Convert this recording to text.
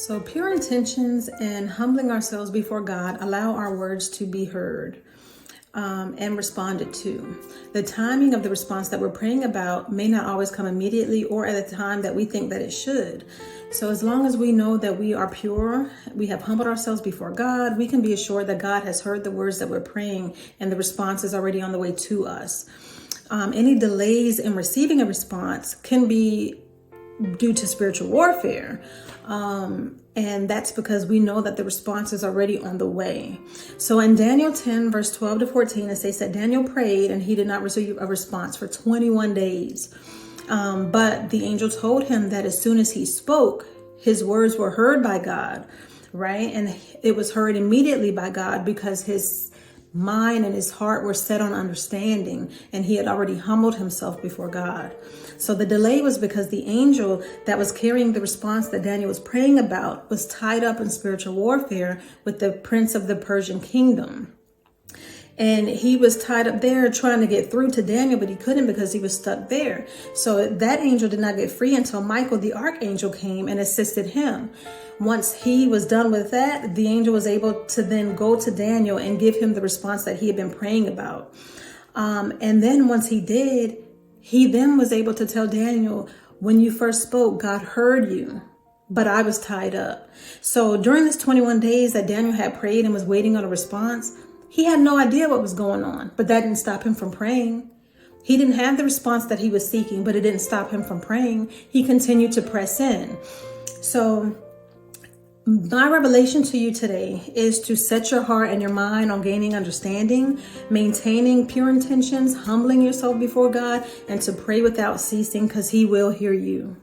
So pure intentions and humbling ourselves before God allow our words to be heard and responded to. The timing of the response that we're praying about may not always come immediately or at the time that we think that it should. So as long as we know that we are pure, we have humbled ourselves before God, we can be assured that God has heard the words that we're praying and the response is already on the way to us. Any delays in receiving a response can be due to spiritual warfare. And that's because we know that the response is already on the way. So in Daniel 10, verse 12 to 14, it says that Daniel prayed and he did not receive a response for 21 days. But the angel told him that as soon as he spoke, his words were heard by God, right? And it was heard immediately by God because his mind and his heart were set on understanding, and he had already humbled himself before God. So the delay was because the angel that was carrying the response that Daniel was praying about was tied up in spiritual warfare with the prince of the Persian kingdom. And he was tied up there trying to get through to Daniel, but he couldn't because he was stuck there. So that angel did not get free until Michael, the archangel, came and assisted him. Once he was done with that, the angel was able to then go to Daniel and give him the response that he had been praying about. And then once he did, he then was able to tell Daniel, when you first spoke, God heard you, but I was tied up. So during this 21 days that Daniel had prayed and was waiting on a response, he had no idea what was going on, but that didn't stop him from praying. He didn't have the response that he was seeking, but it didn't stop him from praying. He continued to press in. So my revelation to you today is to set your heart and your mind on gaining understanding, maintaining pure intentions, humbling yourself before God, and to pray without ceasing because he will hear you.